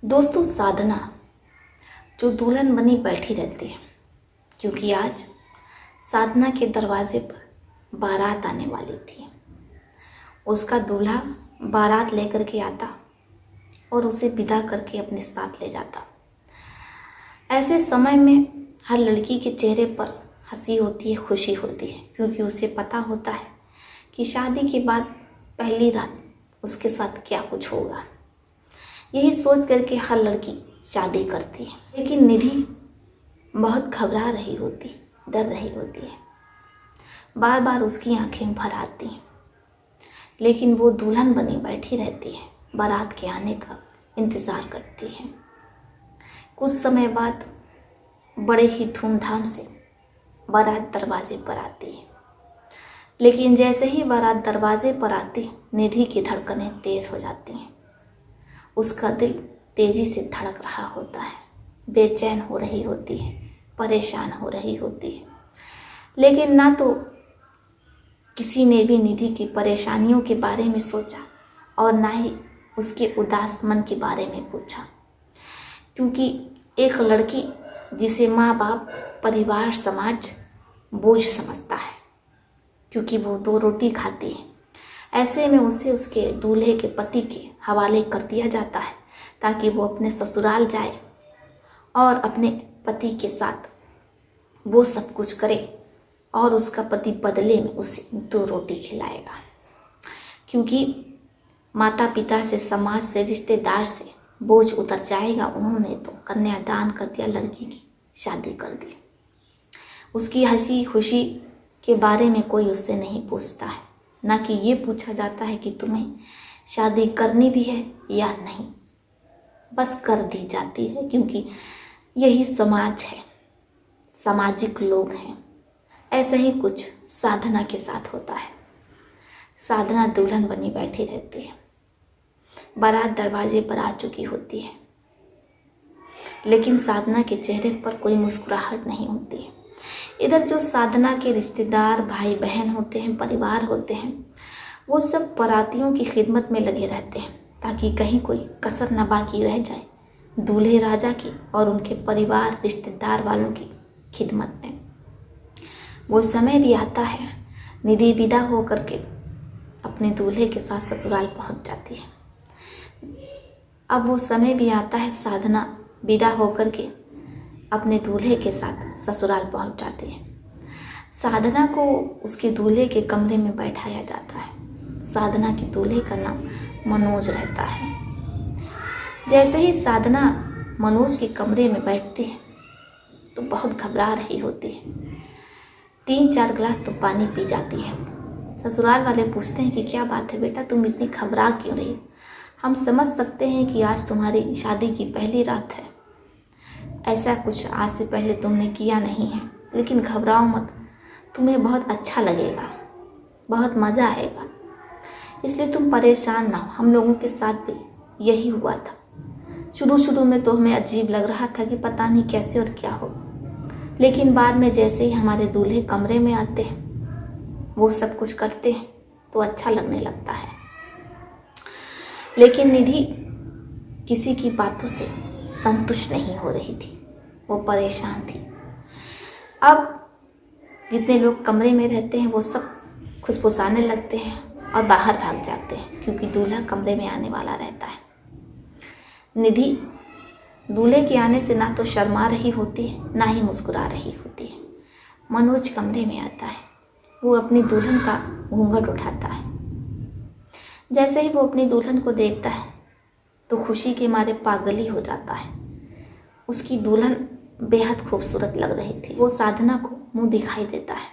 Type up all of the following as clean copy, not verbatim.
दोस्तों, साधना जो दुल्हन बनी बैठी रहती है, क्योंकि आज साधना के दरवाजे पर बारात आने वाली थी। उसका दूल्हा बारात लेकर के आता और उसे विदा करके अपने साथ ले जाता। ऐसे समय में हर लड़की के चेहरे पर हंसी होती है, खुशी होती है, क्योंकि उसे पता होता है कि शादी के बाद पहली रात उसके साथ क्या कुछ होगा। यही सोच करके हर लड़की शादी करती है। लेकिन निधि बहुत घबरा रही होती, डर रही होती है। बार बार उसकी आंखें भर आती हैं, लेकिन वो दुल्हन बनी बैठी रहती है, बारात के आने का इंतज़ार करती है। कुछ समय बाद बड़े ही धूमधाम से बारात दरवाजे पर आती है। लेकिन जैसे ही बारात दरवाजे पर आती, निधि की धड़कनें तेज हो जाती हैं। उसका दिल तेजी से धड़क रहा होता है, बेचैन हो रही होती है, परेशान हो रही होती है। लेकिन ना तो किसी ने भी निधि की परेशानियों के बारे में सोचा और ना ही उसके उदास मन के बारे में पूछा, क्योंकि एक लड़की जिसे माँ बाप, परिवार, समाज बोझ समझता है, क्योंकि वो 2 रोटी खाती है। ऐसे में उसे उसके दूल्हे के पति के हवाले कर दिया जाता है, ताकि वो अपने ससुराल जाए और अपने पति के साथ वो सब कुछ करे और उसका पति बदले में उसे 2 रोटी खिलाएगा। क्योंकि माता पिता से, समाज से, रिश्तेदार से बोझ उतर जाएगा। उन्होंने तो कन्यादान कर दिया, लड़की की शादी कर दी। उसकी हंसी खुशी के बारे में कोई उससे नहीं पूछता है, ना कि ये पूछा जाता है कि तुम्हें शादी करनी भी है या नहीं। बस कर दी जाती है, क्योंकि यही समाज है, सामाजिक लोग हैं। ऐसा ही कुछ साधना के साथ होता है। साधना दुल्हन बनी बैठी रहती है, बारात दरवाजे पर आ चुकी होती है, लेकिन साधना के चेहरे पर कोई मुस्कुराहट नहीं होती है। इधर जो साधना के रिश्तेदार, भाई बहन होते हैं, परिवार होते हैं, वो सब बारातियों की खिदमत में लगे रहते हैं, ताकि कहीं कोई कसर न बाकी रह जाए दूल्हे राजा की और उनके परिवार, रिश्तेदार वालों की खिदमत में। वो समय भी आता है, निधि विदा हो करके अपने दूल्हे के साथ ससुराल पहुंच जाती है। अब वो समय भी आता है, साधना विदा होकर के अपने दूल्हे के साथ ससुराल पहुंच जाती है। साधना को उसके दूल्हे के कमरे में बैठाया जाता है। साधना के दूल्हे का नाम मनोज रहता है। जैसे ही साधना मनोज के कमरे में बैठती है तो बहुत घबरा रही होती है। 3-4 गिलास तो पानी पी जाती है। ससुराल वाले पूछते हैं कि क्या बात है बेटा, तुम इतनी घबरा क्यों रही? हम समझ सकते हैं कि आज तुम्हारी शादी की पहली रात है, ऐसा कुछ आज से पहले तुमने किया नहीं है, लेकिन घबराओ मत, तुम्हें बहुत अच्छा लगेगा, बहुत मज़ा आएगा, इसलिए तुम परेशान ना हो। हम लोगों के साथ भी यही हुआ था। शुरू में तो हमें अजीब लग रहा था कि पता नहीं कैसे और क्या हो, लेकिन बाद में जैसे ही हमारे दूल्हे कमरे में आते हैं, वो सब कुछ करते हैं, तो अच्छा लगने लगता है। लेकिन निधि किसी की बातों से संतुष्ट नहीं हो रही थी, वो परेशान थी। अब जितने लोग कमरे में रहते हैं वो सब खुसफुसाने लगते हैं और बाहर भाग जाते हैं, क्योंकि दूल्हा कमरे में आने वाला रहता है। निधि दूल्हे के आने से ना तो शर्मा रही होती है, ना ही मुस्कुरा रही होती है। मनोज कमरे में आता है, वो अपनी दुल्हन का घूंघट उठाता है। जैसे ही वो अपनी दुल्हन को देखता है तो खुशी के मारे पागल ही हो जाता है। उसकी दुल्हन बेहद खूबसूरत लग रही थी। वो साधना को मुंह दिखाई देता है।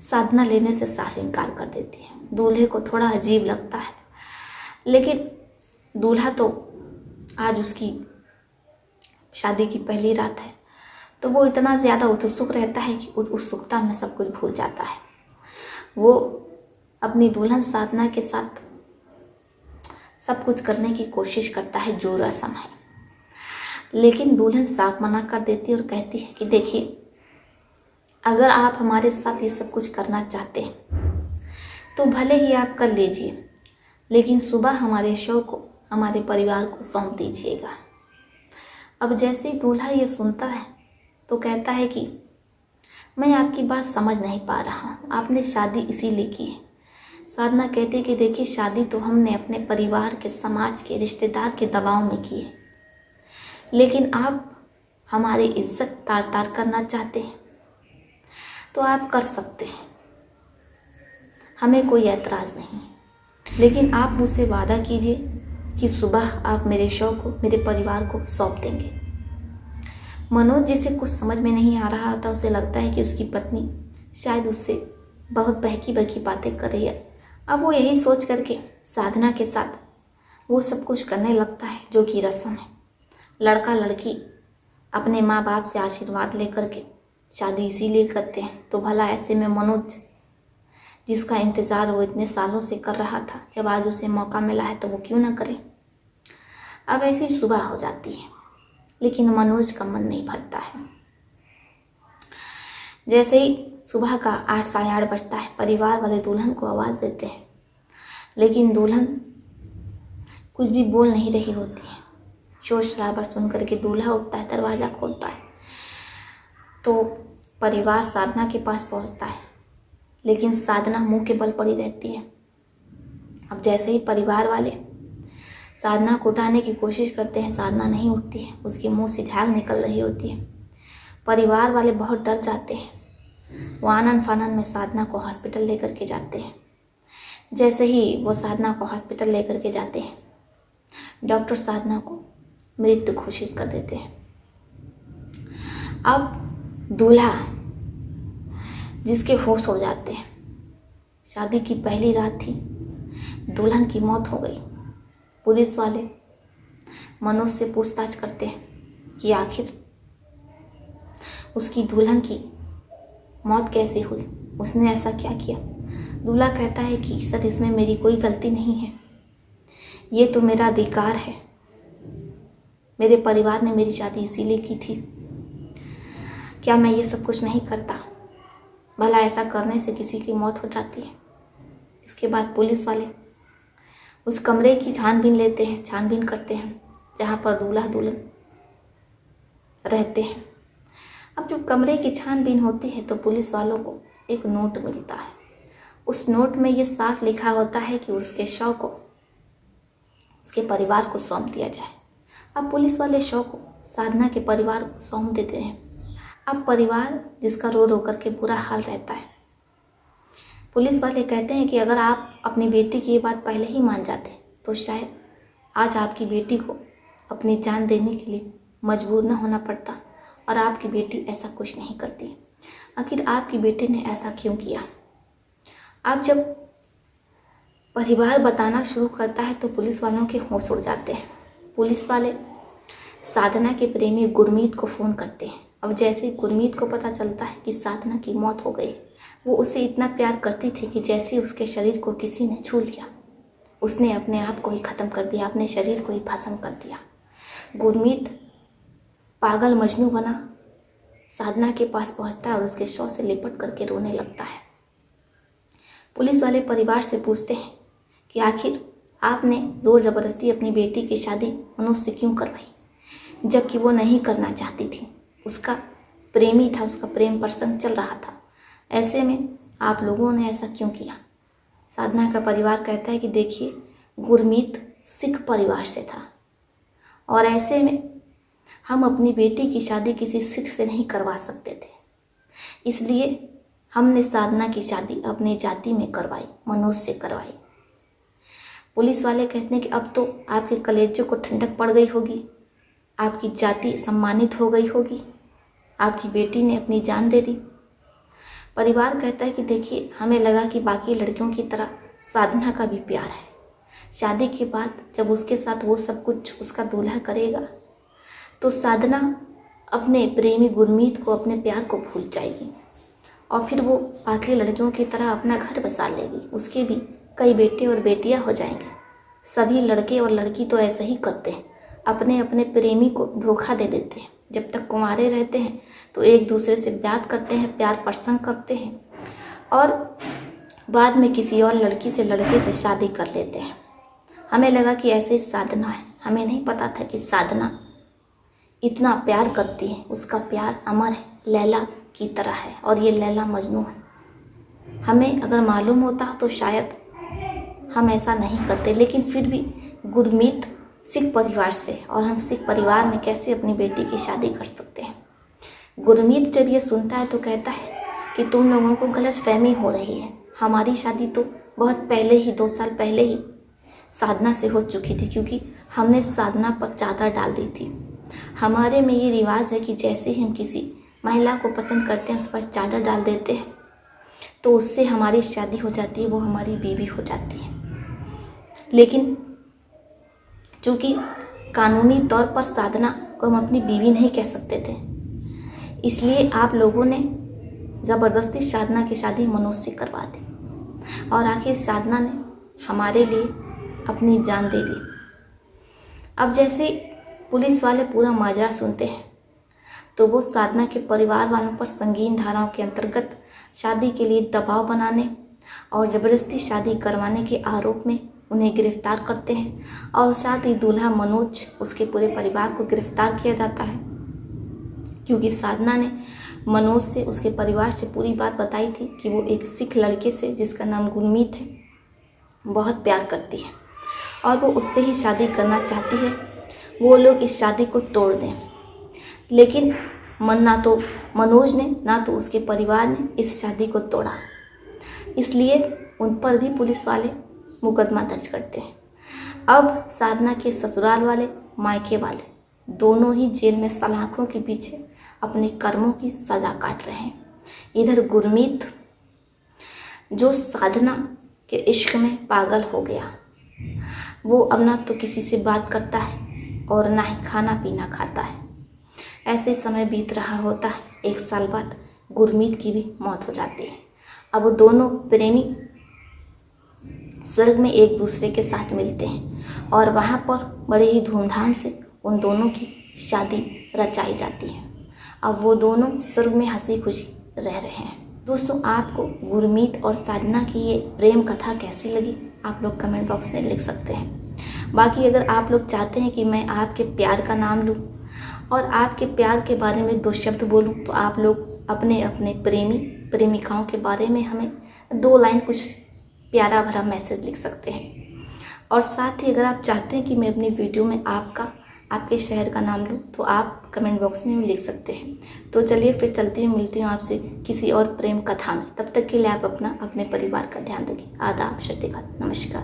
साधना लेने से साफ इनकार कर देती है। दूल्हे को थोड़ा अजीब लगता है, लेकिन दूल्हा तो आज उसकी शादी की पहली रात है, तो वो इतना ज़्यादा उत्सुक रहता है कि उस उत्सुकता में सब कुछ भूल जाता है। वो अपनी दुल्हन साधना के साथ सब कुछ करने की कोशिश करता है जो रस्म है, लेकिन दुल्हन साफ मना कर देती है और कहती है कि देखिए, अगर आप हमारे साथ ये सब कुछ करना चाहते हैं तो भले ही आप कर लीजिए, लेकिन सुबह हमारे शव को हमारे परिवार को सौंप दीजिएगा। अब जैसे ही दूल्हा ये सुनता है तो कहता है कि मैं आपकी बात समझ नहीं पा रहा हूँ, आपने शादी इसीलिए की है। साधना कहती है कि देखिए, शादी तो हमने अपने परिवार के, समाज के, रिश्तेदार के दबाव में की है, लेकिन आप हमारी इज्जत तार तार करना चाहते हैं तो आप कर सकते हैं, हमें कोई ऐतराज़ नहीं, लेकिन आप मुझसे वादा कीजिए कि सुबह आप मेरे शव को मेरे परिवार को सौंप देंगे। मनोज, जिसे कुछ समझ में नहीं आ रहा था, उसे लगता है कि उसकी पत्नी शायद उससे बहुत बहकी बहकी बातें कर रही है। अब वो यही सोच करके साधना के साथ वो सब कुछ करने लगता है जो कि रस्म है। लड़का लड़की अपने माँ बाप से आशीर्वाद लेकर के शादी इसीलिए करते हैं, तो भला ऐसे में मनोज, जिसका इंतज़ार वो इतने सालों से कर रहा था, जब आज उसे मौका मिला है तो वो क्यों ना करे। अब ऐसी सुबह हो जाती है, लेकिन मनोज का मन नहीं भरता है। जैसे ही सुबह का 8 साढ़े 8 बजता है, परिवार वाले दुल्हन को आवाज़ देते हैं, लेकिन दुल्हन कुछ भी बोल नहीं रही होती है। शोर शराबा सुन करके दूल्हा उठता है, दरवाज़ा खोलता है तो परिवार साधना के पास पहुंचता है, लेकिन साधना मुंह के बल पड़ी रहती है। अब जैसे ही परिवार वाले साधना को उठाने की कोशिश करते हैं, साधना नहीं उठती है, उसके मुंह से झाग निकल रही होती है। परिवार वाले बहुत डर जाते हैं। वो आनन फानन में साधना को हॉस्पिटल लेकर के जाते हैं। जैसे ही वो साधना को हॉस्पिटल लेकर के जाते हैं, डॉक्टर साधना को मृत घोषित कर देते हैं। अब दूल्हा, जिसके होश उड़ जाते हैं, शादी की पहली रात थी, दुल्हन की मौत हो गई। पुलिस वाले मनोज से पूछताछ करते हैं कि आखिर उसकी दुल्हन की मौत कैसे हुई, उसने ऐसा क्या किया। दूल्हा कहता है कि सर, इसमें मेरी कोई गलती नहीं है, ये तो मेरा अधिकार है, मेरे परिवार ने मेरी शादी इसीलिए की थी, क्या मैं ये सब कुछ नहीं करता, भला ऐसा करने से किसी की मौत हो जाती है। इसके बाद पुलिस वाले उस कमरे की छानबीन लेते हैं, छानबीन करते हैं जहाँ पर दूल्हा दुल्हन रहते हैं। अब जब कमरे की छानबीन होती है तो पुलिस वालों को एक नोट मिलता है। उस नोट में ये साफ लिखा होता है कि उसके शव को उसके परिवार को सौंप दिया जाए। अब पुलिस वाले शव को साधना के परिवार को सौंप देते हैं। अब परिवार जिसका रो रो करके बुरा हाल रहता है। पुलिस वाले कहते हैं कि अगर आप अपनी बेटी की ये बात पहले ही मान जाते तो शायद आज आपकी बेटी को अपनी जान देने के लिए मजबूर न होना पड़ता, और आपकी बेटी ऐसा कुछ नहीं करती। आखिर आपकी बेटी ने ऐसा क्यों किया। अब जब परिवार बताना शुरू करता है तो पुलिस वालों के होश उड़ जाते हैं। पुलिस वाले साधना के प्रेमी गुरमीत को फ़ोन करते हैं। अब जैसे गुरमीत को पता चलता है कि साधना की मौत हो गई, वो उसे इतना प्यार करती थी कि जैसे उसके शरीर को किसी ने छू लिया, उसने अपने आप को ही ख़त्म कर दिया, अपने शरीर को ही भस्म कर दिया। गुरमीत पागल मजनू बना साधना के पास पहुंचता है और उसके शव से लिपट करके रोने लगता है। पुलिस वाले परिवार से पूछते हैं कि आखिर आपने ज़ोर ज़बरदस्ती अपनी बेटी की शादी मनोज से क्यों करवाई, जबकि वो नहीं करना चाहती थी, उसका प्रेमी था, उसका प्रेम प्रसंग चल रहा था, ऐसे में आप लोगों ने ऐसा क्यों किया। साधना का परिवार कहता है कि देखिए, गुरमीत सिख परिवार से था और ऐसे में हम अपनी बेटी की शादी किसी सिख से नहीं करवा सकते थे, इसलिए हमने साधना की शादी अपनी जाति में करवाई, मनोज से करवाई। पुलिस वाले कहते हैं कि अब तो आपके कलेजों को ठंडक पड़ गई होगी, आपकी जाति सम्मानित हो गई होगी, आपकी बेटी ने अपनी जान दे दी। परिवार कहता है कि देखिए, हमें लगा कि बाकी लड़कियों की तरह साधना का भी प्यार है, शादी के बाद जब उसके साथ वो सब कुछ उसका दूल्हा करेगा तो साधना अपने प्रेमी गुरमीत को, अपने प्यार को भूल जाएगी और फिर वो बाकी लड़कियों की तरह अपना घर बसा लेगी, उसके भी कई बेटे और बेटियां हो जाएंगे। सभी लड़के और लड़की तो ऐसा ही करते हैं, अपने अपने प्रेमी को धोखा दे देते हैं। जब तक कुंवारे रहते हैं तो एक दूसरे से बात करते हैं, प्यार प्रसंग करते हैं और बाद में किसी और लड़की से, लड़के से शादी कर लेते हैं। हमें लगा कि ऐसे ही साधना है, हमें नहीं पता था कि साधना इतना प्यार करती है, उसका प्यार अमर है, लैला की तरह है और ये लैला मजनू है। हमें अगर मालूम होता तो शायद हम ऐसा नहीं करते, लेकिन फिर भी गुरमीत सिख परिवार से, और हम सिख परिवार में कैसे अपनी बेटी की शादी कर सकते हैं। गुरमीत जब ये सुनता है तो कहता है कि तुम लोगों को गलतफहमी हो रही है, हमारी शादी तो बहुत पहले ही 2 साल पहले ही साधना से हो चुकी थी, क्योंकि हमने साधना पर चादर डाल दी थी। हमारे में ये रिवाज है कि जैसे ही हम किसी महिला को पसंद करते हैं उस पर चादर डाल देते हैं तो उससे हमारी शादी हो जाती है, वो हमारी बीवी हो जाती है। लेकिन चूँकि कानूनी तौर पर साधना को हम अपनी बीवी नहीं कह सकते थे, इसलिए आप लोगों ने ज़बरदस्ती साधना की शादी मनोज से करवा दी और आखिर साधना ने हमारे लिए अपनी जान दे दी। अब जैसे पुलिस वाले पूरा माजरा सुनते हैं तो वो साधना के परिवार वालों पर संगीन धाराओं के अंतर्गत शादी के लिए दबाव बनाने और ज़बरदस्ती शादी करवाने के आरोप में उन्हें गिरफ्तार करते हैं और साथ ही दूल्हा मनोज, उसके पूरे परिवार को गिरफ्तार किया जाता है, क्योंकि साधना ने मनोज से, उसके परिवार से पूरी बात बताई थी कि वो एक सिख लड़के से जिसका नाम गुरमीत है बहुत प्यार करती है और वो उससे ही शादी करना चाहती है। वो लोग इस शादी को तोड़ दें, लेकिन ना तो मनोज ने ना तो उसके परिवार ने इस शादी को तोड़ा, इसलिए उन पर भी पुलिस वाले मुकदमा दर्ज करते हैं। अब साधना के ससुराल वाले, मायके वाले दोनों ही जेल में सलाखों के पीछे अपने कर्मों की सज़ा काट रहे हैं। इधर गुरमीत जो साधना के इश्क में पागल हो गया, वो अब ना तो किसी से बात करता है और ना ही खाना पीना खाता है। ऐसे समय बीत रहा होता है, 1 साल बाद गुरमीत की भी मौत हो जाती है। अब दोनों प्रेमी स्वर्ग में एक दूसरे के साथ मिलते हैं और वहाँ पर बड़े ही धूमधाम से उन दोनों की शादी रचाई जाती है। अब वो दोनों स्वर्ग में हंसी खुशी रह रहे हैं। दोस्तों, आपको गुरमीत और साधना की ये प्रेम कथा कैसी लगी आप लोग कमेंट बॉक्स में लिख सकते हैं। बाकी अगर आप लोग चाहते हैं कि मैं आपके प्यार का नाम लूँ और आपके प्यार के बारे में 2 शब्द बोलूँ तो आप लोग अपने अपने प्रेमी प्रेमिकाओं के बारे में हमें 2 लाइन कुछ प्यारा भरा मैसेज लिख सकते हैं। और साथ ही अगर आप चाहते हैं कि मैं अपनी वीडियो में आपके शहर का नाम लूँ तो आप कमेंट बॉक्स में भी लिख सकते हैं। तो चलिए फिर चलती हूँ, मिलती हूँ आपसे किसी और प्रेम कथा में। तब तक के लिए आप अपने परिवार का ध्यान रखिए। आदाब, सत श्री अकाल, नमस्कार।